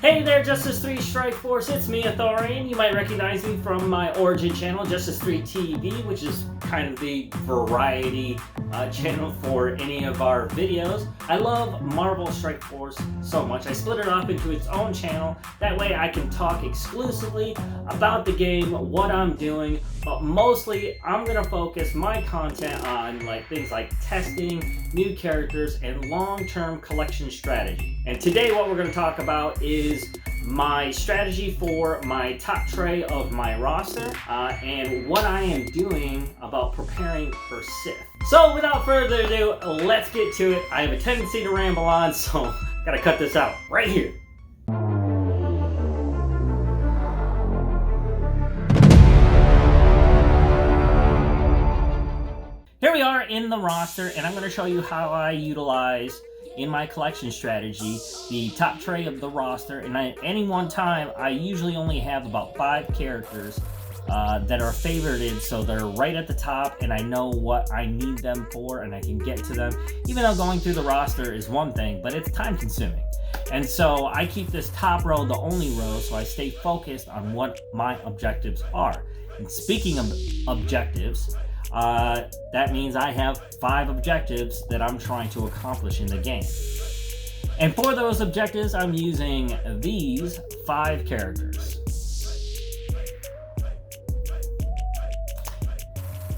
Hey there, Justice 3 Strike Force, it's me, Athorian. You might recognize me from my origin channel, Justice 3 TV, which is kind of the variety channel for any of our videos. I love Marvel Strike Force so much, I split it up into its own channel. That way I can talk exclusively about the game, what I'm doing, but mostly I'm going to focus my content on things like testing, new characters, and long-term collection strategy. And today what we're going to talk about is my strategy for my top tray of my roster and what I am doing about preparing for Sith. So without further ado, let's get to it. I have a tendency to ramble on, so gotta cut this out right here. Here we are in the roster, and I'm going to show you how I utilize in my collection strategy the top tray of the roster. And at any one time, I usually only have about 5 characters that are favorited, so they're right at the top and I know what I need them for and I can get to them. Even though going through the roster is one thing, but it's time consuming. And so I keep this top row the only row, so I stay focused on what my objectives are. And speaking of objectives, that means I have 5 objectives that I'm trying to accomplish in the game. And for those objectives, I'm using these 5 characters.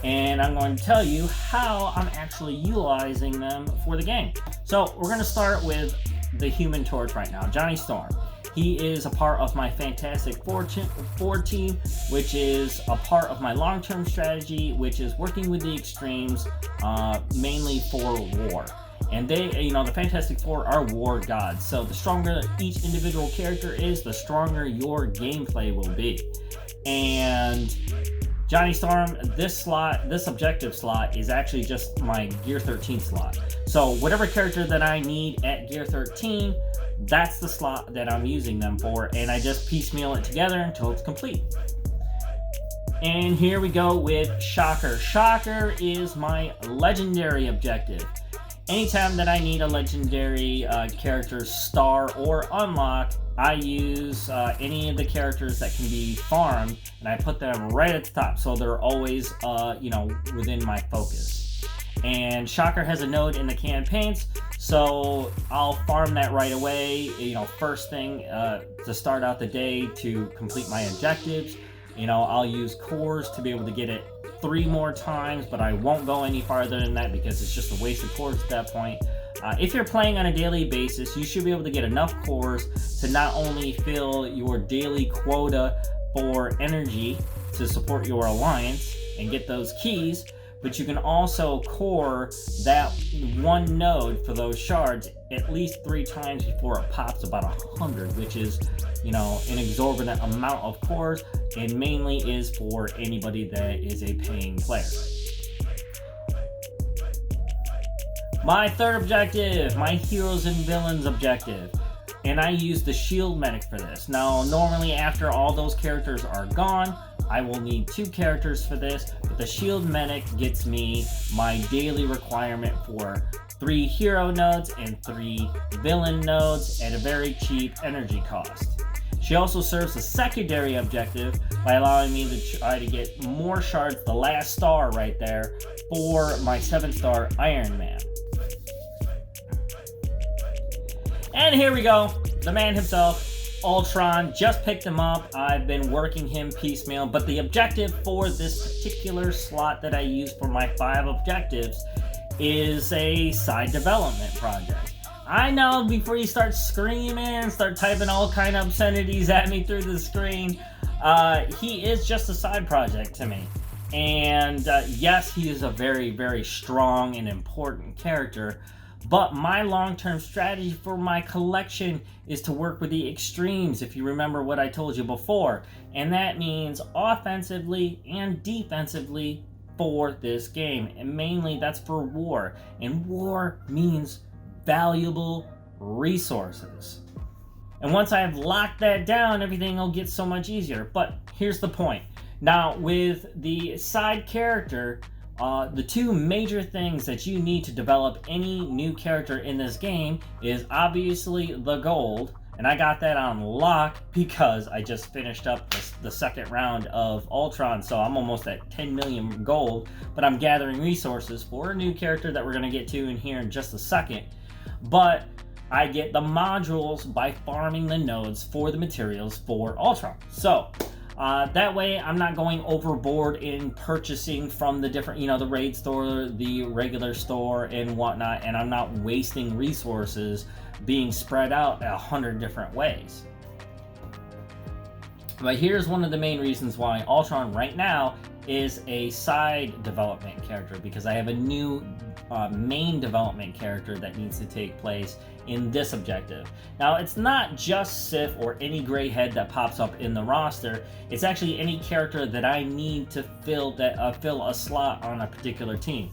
And I'm going to tell you how I'm actually utilizing them for the game. So we're going to start with the Human Torch right now, Johnny Storm. He is a part of my Fantastic Four team, which is a part of my long-term strategy, which is working with the extremes, mainly for war. And they, the Fantastic Four are war gods. So the stronger each individual character is, the stronger your gameplay will be. And Johnny Storm, this objective slot is actually just my Gear 13 slot. So whatever character that I need at Gear 13, that's the slot that I'm using them for, and I just piecemeal it together until it's complete. And here we go with Shocker. Shocker is my legendary objective. Anytime that I need a legendary character star or unlock, I use any of the characters that can be farmed, and I put them right at the top, so they're always, within my focus. And Shocker has a node in the campaigns, so I'll farm that right away, first thing to start out the day to complete my objectives. I'll use cores to be able to get it 3 more times, but I won't go any farther than that because it's just a waste of cores at that point. If you're playing on a daily basis, you should be able to get enough cores to not only fill your daily quota for energy to support your alliance and get those keys, but you can also core that one node for those shards at least 3 times before it pops about 100, which is, an exorbitant amount of cores, and mainly is for anybody that is a paying player. My third objective, my heroes and villains objective. And I use the shield medic for this. Now, normally after all those characters are gone, I will need 2 characters for this, but the shield medic gets me my daily requirement for 3 hero nodes and 3 villain nodes at a very cheap energy cost. She also serves a secondary objective by allowing me to try to get more shards, the last star right there, for my 7-star Iron Man. And here we go, the man himself, Ultron. Just picked him up. I've been working him piecemeal, but the objective for this particular slot that I use for my 5 objectives is a side development project. I know, before you start screaming, start typing all kind of obscenities at me through the screen, he is just a side project to me. And yes, he is a very, very strong and important character, but my long-term strategy for my collection is to work with the extremes, if you remember what I told you before. And that means offensively and defensively for this game. And mainly that's for war. And war means valuable resources. And once I have locked that down, everything will get so much easier. But here's the point. Now, with the side character, the 2 major things that you need to develop any new character in this game is obviously the gold, And I got that on lock because I just finished up the second round of Ultron, so I'm almost at 10 million gold, but I'm gathering resources for a new character that we're going to get to in here in just a second. But I get the modules by farming the nodes for the materials for Ultron. So that way I'm not going overboard in purchasing from the different, the raid store, the regular store and whatnot, and I'm not wasting resources being spread out 100 different ways. But here's one of the main reasons why Ultron right now is a side development character, because I have a new main development character that needs to take place in this objective. Now, it's not just Sif or any gray head that pops up in the roster. It's actually any character that I need to fill a slot on a particular team.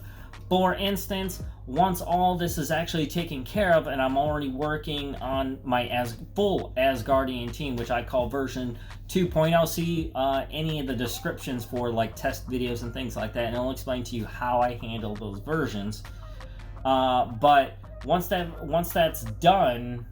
For instance, once all this is actually taken care of and I'm already working on my full Asgardian team, which I call version 2.0, see any of the descriptions for like test videos and things like that, and it'll explain to you how I handle those versions. But once that's done,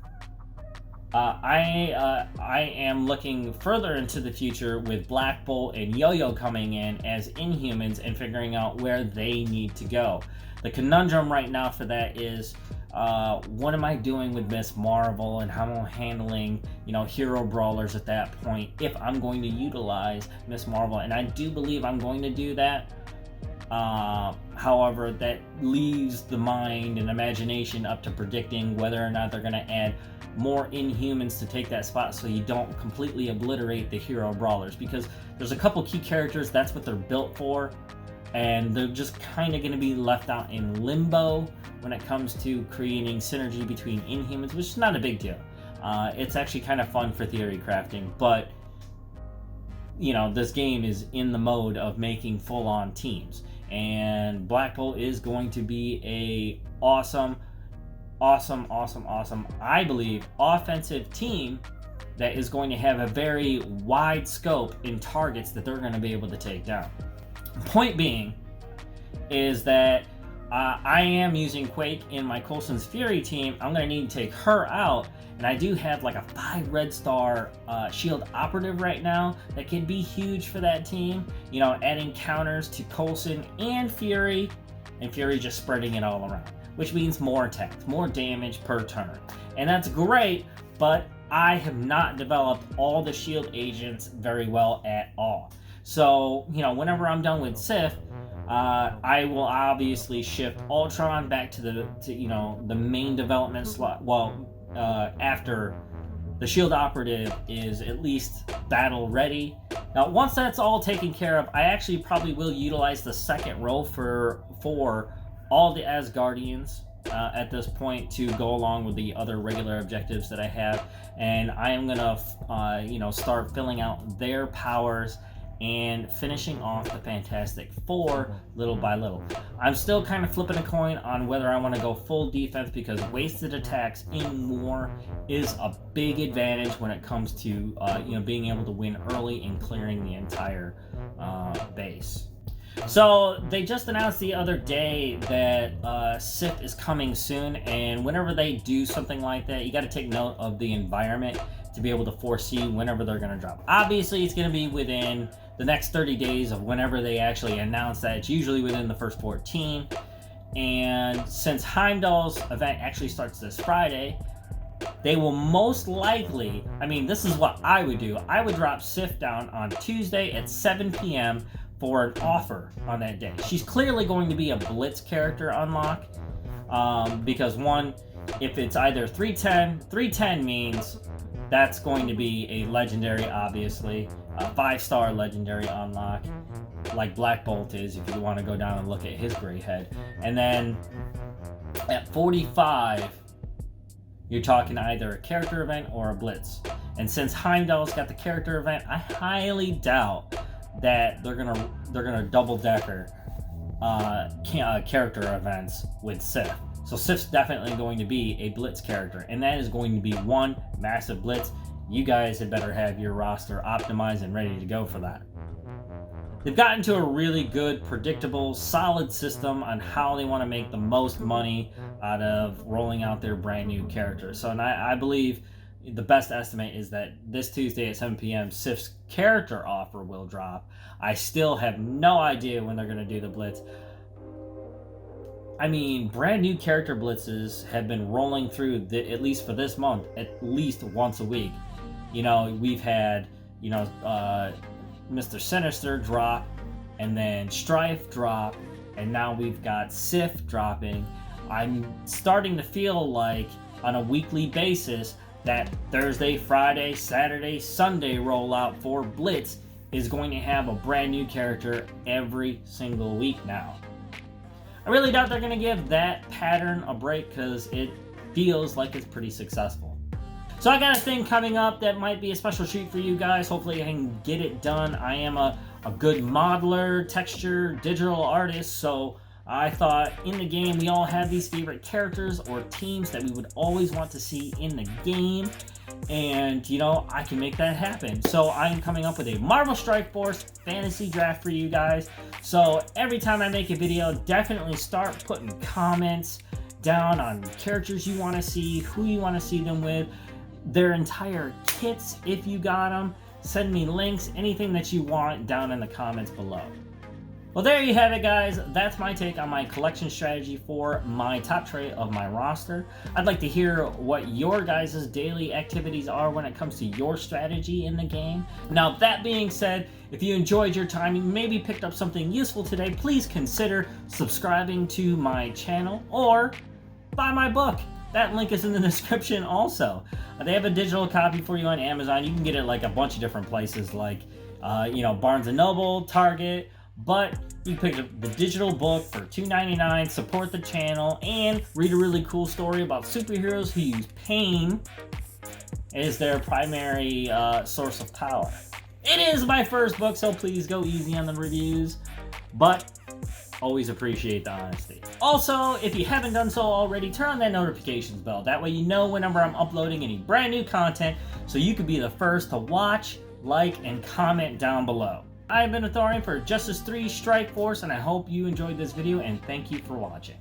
I am looking further into the future with Black Bolt and Yo-Yo coming in as Inhumans and figuring out where they need to go. The conundrum right now for that is, what am I doing with Miss Marvel and how I'm handling, hero brawlers at that point if I'm going to utilize Miss Marvel, and I do believe I'm going to do that. However, that leaves the mind and imagination up to predicting whether or not they're going to add more Inhumans to take that spot so you don't completely obliterate the hero brawlers, because there's a couple key characters that's what they're built for, and they're just kind of going to be left out in limbo when it comes to creating synergy between Inhumans, which is not a big deal. It's actually kind of fun for theory crafting, but this game is in the mode of making full-on teams, and Black Bolt is going to be a awesome, I believe, offensive team that is going to have a very wide scope in targets that they're going to be able to take down. Point being is that I am using Quake in my Coulson's Fury team. I'm going to need to take her out, and I do have like a 5 red star shield operative right now that can be huge for that team, adding counters to Coulson and Fury just spreading it all around, which means more attacks, more damage per turn. And that's great, but I have not developed all the shield agents very well at all. So, whenever I'm done with Sif, I will obviously shift Ultron back to the main development slot. Well, after the shield operative is at least battle ready. Now, once that's all taken care of, I actually probably will utilize the second row for all the Asgardians at this point to go along with the other regular objectives that I have, and I am gonna start filling out their powers and finishing off the Fantastic Four little by little. I'm still kind of flipping a coin on whether I want to go full defense, because wasted attacks in war is a big advantage when it comes to being able to win early and clearing the entire base. So they just announced the other day that Sif is coming soon, and whenever they do something like that, you got to take note of the environment to be able to foresee whenever they're going to drop. Obviously, it's going to be within the next 30 days of whenever they actually announce that. It's usually within the first 14. And since Heimdall's event actually starts this Friday, they will most likely, this is what I would do. I would drop Sif down on Tuesday at 7 p.m. for an offer on that day. She's clearly going to be a Blitz character unlock, because one, if it's either 310 means that's going to be a legendary, obviously, a 5-star legendary unlock, like Black Bolt is, if you want to go down and look at his gray head. And then at 45, you're talking either a character event or a Blitz. And since Heimdall's got the character event, I highly doubt that they're gonna double decker character events with Sif. So Sif's definitely going to be a Blitz character, and that is going to be one massive Blitz. You guys had better have your roster optimized and ready to go for that. They've gotten to a really good, predictable, solid system on how they want to make the most money out of rolling out their brand new characters. So, and I believe, the best estimate is that this Tuesday at 7 p.m. Sif's character offer will drop. I still have no idea when they're going to do the blitz. I mean, brand new character blitzes have been rolling through, at least for this month, at least once a week. You know, we've had, you know, Mr. Sinister drop, and then Strife drop, and now we've got Sif dropping. I'm starting to feel like on a weekly basis that Thursday, Friday, Saturday, Sunday rollout for Blitz is going to have a brand new character every single week now. I really doubt they're going to give that pattern a break because it feels like it's pretty successful. So I got a thing coming up that might be a special treat for you guys. Hopefully I can get it done. I am a good modeler, texture, digital artist, so I thought in the game we all have these favorite characters or teams that we would always want to see in the game, and you know, I can make that happen. So I'm coming up with a Marvel Strike Force fantasy draft for you guys. So every time I make a video, definitely start putting comments down on characters you want to see, who you want to see them with, their entire kits if you got them. Send me links, anything that you want down in the comments below. Well, there you have it, guys. That's my take on my collection strategy for my top trait of my roster. I'd like to hear what your guys' daily activities are when it comes to your strategy in the game. Now, that being said, if you enjoyed your time, you maybe picked up something useful today, please consider subscribing to my channel or buy my book. That link is in the description also. They have a digital copy for you on Amazon. You can get it like a bunch of different places like, you know, Barnes & Noble, Target, but you pick up the digital book for $2.99, support the channel, and read a really cool story about superheroes who use pain as their primary source of power. It is my first book, so please go easy on the reviews, but always appreciate the honesty. Also, if you haven't done so already, turn on that notifications bell. That way you know whenever I'm uploading any brand new content, so you can be the first to watch, like, and comment down below. I've been Athorian for Justice 3 Strike Force, and I hope you enjoyed this video, and thank you for watching.